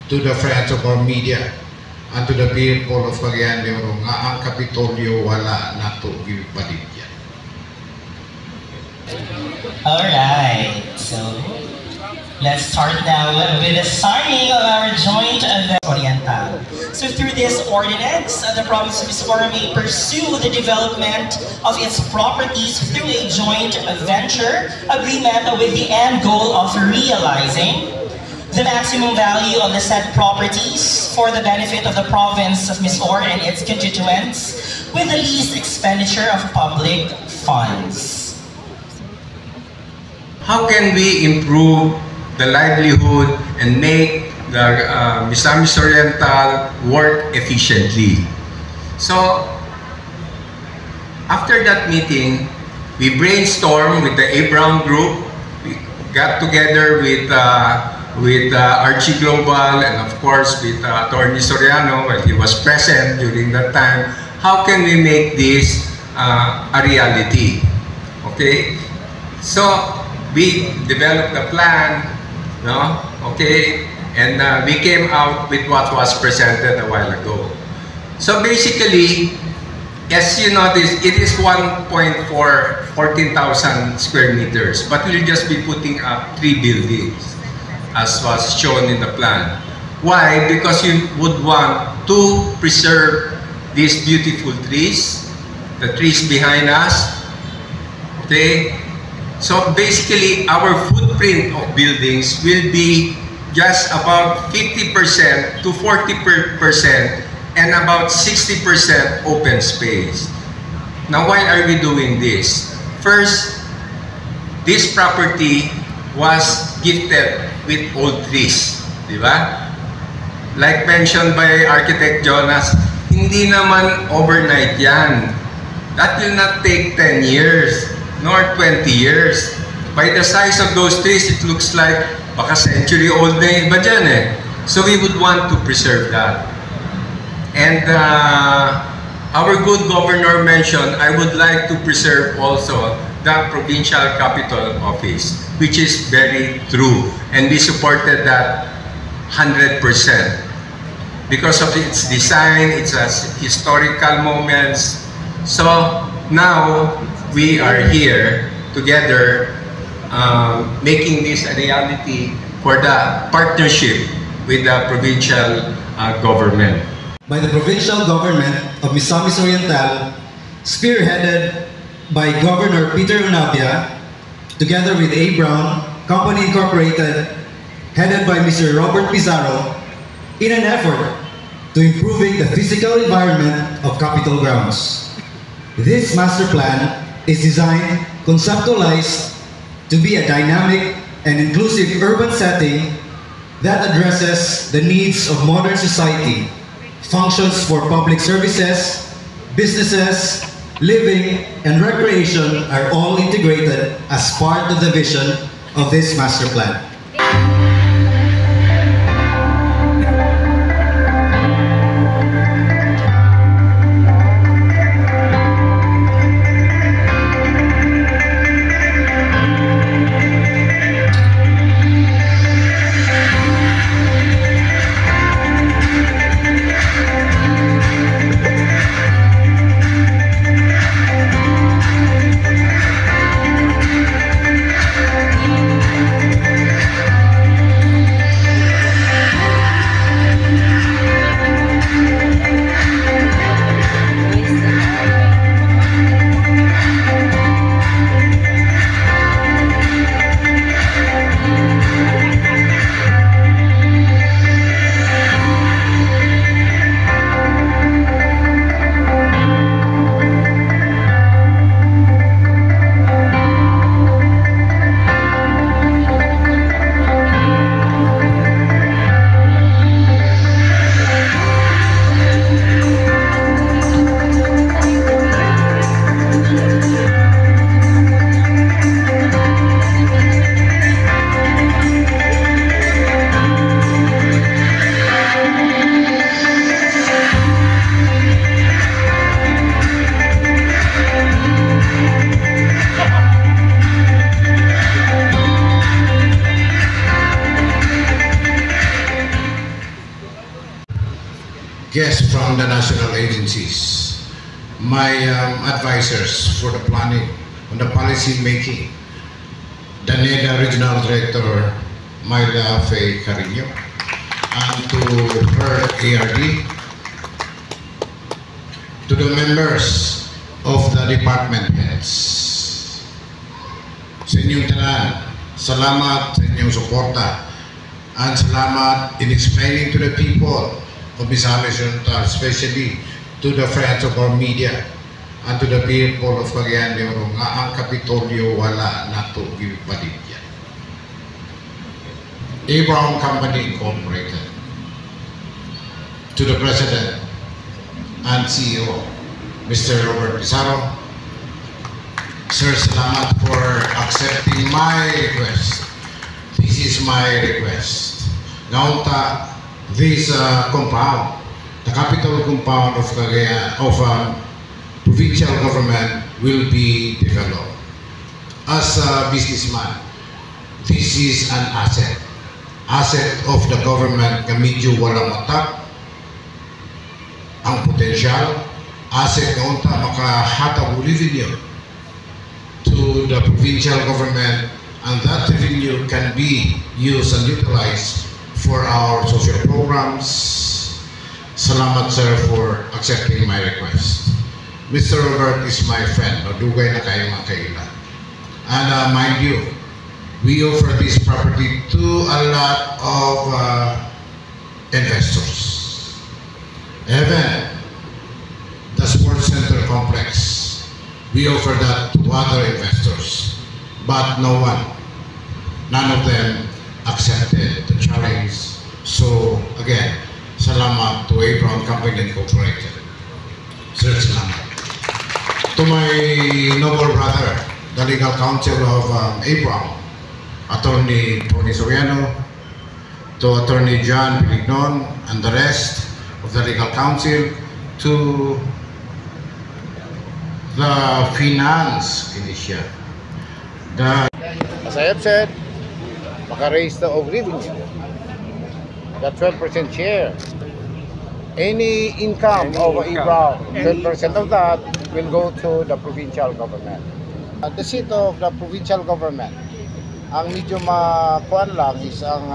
to the friends of our media and to the people of Cagayan de Oro nga ang Kapitolyo wala nato gipaligyan. Alright, so let's start now with the signing of our joint event Oriental. So through this ordinance, the province of Visayas may pursue the development of its properties through a joint venture agreement with the end goal of realizing the maximum value of the said properties for the benefit of the province of Visayas and its constituents with the least expenditure of public funds. How can we improve the livelihood and make the Misamis Oriental work efficiently? So, after that meeting, we brainstormed with the A. Brown Group. We got together with Archie Global and of course with Attorney Soriano when he was present during that time. How can we make this a reality? Okay, so we developed a plan, no? Okay, and we came out with what was presented a while ago. So basically, as you notice, it is 14,000 square meters, but we'll just be putting up 3 buildings, as was shown in the plan. Why? Because you would want to preserve these beautiful trees, the trees behind us. Okay? So basically, our footprint of buildings will be just about 50% to 40% and about 60% open space. Now, why are we doing this? First, this property was gifted with old trees, di ba? Like mentioned by Architect Jonas, hindi naman overnight yan. That will not take 10 years, nor 20 years. By the size of those trees, it looks like baka century old na iba dyan eh. So we would want to preserve that. And our good governor mentioned, I would like to preserve also the provincial capital office, which is very true. And we supported that 100% because of its design, its historical moments. So now we are here together making this a reality for the partnership with the provincial government. By the provincial government of Misamis Oriental, spearheaded by Governor Peter Unabia, together with A. Brown Company Incorporated, headed by Mr. Robert Pizarro, in an effort to improving the physical environment of Capitol grounds. This master plan is designed, conceptualized to be a dynamic and inclusive urban setting that addresses the needs of modern society, functions for public services, businesses, living, and recreation are all integrated as part of the vision of this master plan. guests from the national agencies, my advisors for the planning, on the policy making, the NEDA Regional Director, Myla Faye Carino, and to her ARD, to the members of the department heads. Sa inyong tanan, salamat sa inyong suporta, and salamat in explaining to the people of Misamis Oriental, especially to the friends of our media and to the people of Cagayan de Oro nga ang Kapitolyo wala nato gipaligya. A. Brown Company Incorporated, to the President and CEO, Mr. Robert Pizarro, sir, salamat for accepting my request. This is my request. Naunta, this compound, the capital compound of Cagayan, of provincial government will be developed. As a businessman, this is an asset of the government nga medyo walang matak ang potensyal, asset nga unta makahatag revenue to the provincial government, and that revenue can be used and utilized for our social programs. Salamat, sir, for accepting my request. Mr. Robert is my friend, dugay na kayo mga kailan. And mind you, we offer this property to a lot of investors. Even the sports center complex, we offer that to other investors, but none of them accepted the challenge. So again, salamat to A. Brown Company Incorporated. Sir, salamat. To my noble brother, the legal counsel of A. Brown, Attorney Tony Soriano, to Attorney John Pilignon, and the rest of the legal counsel, to the finance initia. As I have said, maka-raise the of revenue. The 12% share. Any income of A. Brown, 12% of that will go to the provincial government. The seat of the provincial government, ang medyo makuan lang is ang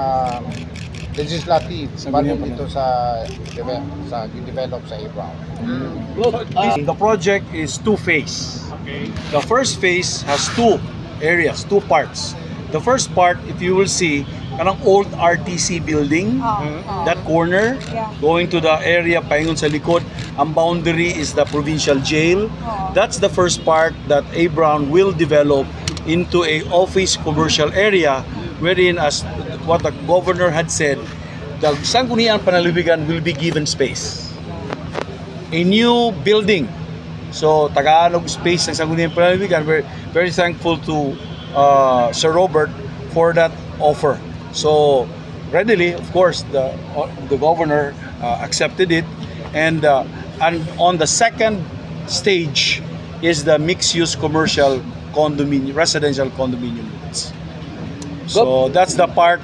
legislative bali dito sa develop sa A. Brown. The project is two-phase. The first phase has two areas, two parts. The first part, if you will see, kanang old RTC building, that corner, going to the area paingon sa likod, ang boundary is the provincial jail. That's the first part that A. Brown will develop into a office commercial area, wherein, as what the governor had said, the Sangguniang Panlalawigan will be given space. A new building. So, Tagalog space ng Sangguniang Panlalawigan. We're very thankful to Sir Robert for that offer. So, readily, of course, the governor accepted it, and on the second stage is the mixed-use commercial condominium, residential condominium units. So that's the part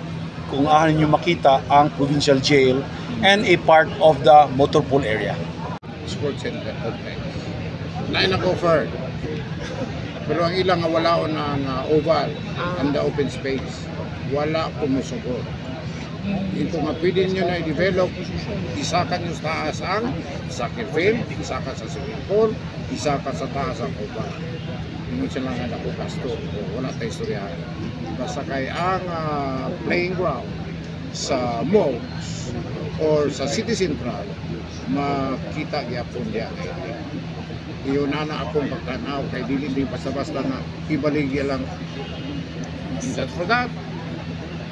kung ahan niyo makita ang provincial jail and a part of the motor pool area. Sports center complex. Lain offered. Pero ang ilang nga walaon ang oval and the open space. Wala kumusugod. Ito nga pwede nyo na i-develop, isa ka nyo sa taas ang soccer field, isa ka sa swimming pool, isa ka sa taas ang oval. Hindi sila nga nakukasto o wala tayo istoryahan. Basta kay ang playing ground sa malls or sa city central, makita gyapon diya. Iyon na akong pagtanaw kay dili basta-basta na ibaligya lang. That's for that.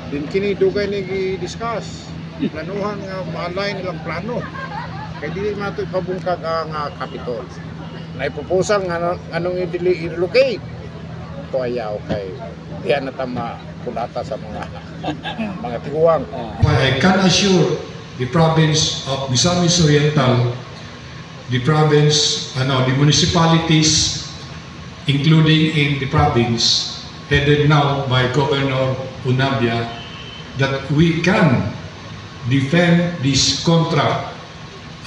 Din kini dugay ni gi-discuss. Planuhan nga maalay nilang plano. Kay dili mato pabungkag ang Capitol. Na proposal nga anong i-relocate. Ito ayaw kay diyan na tama kulata sa mga tiguang. I can assure the province of Misamis Oriental, the province, the municipalities, including in the province, headed now by Governor Unabia, that we can defend this contract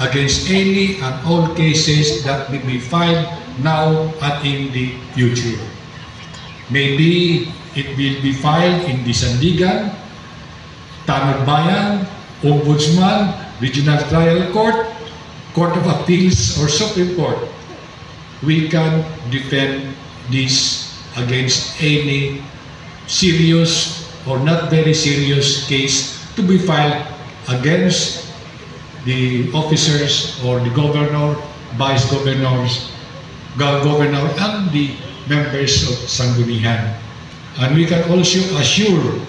against any and all cases that may be filed now and in the future. Maybe it will be filed in the Sandigan, Tanod Bayan, Ombudsman, Regional Trial Court, Court of Appeals, or Supreme Court. We can defend this against any serious or not very serious case to be filed against the officers or the governor, vice governors, governor, and the members of Sangguniang. And we can also assure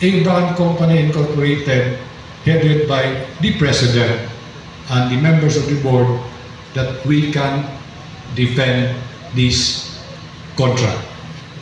Abraham Company Incorporated, headed by the President and the members of the board, that we can defend this contract.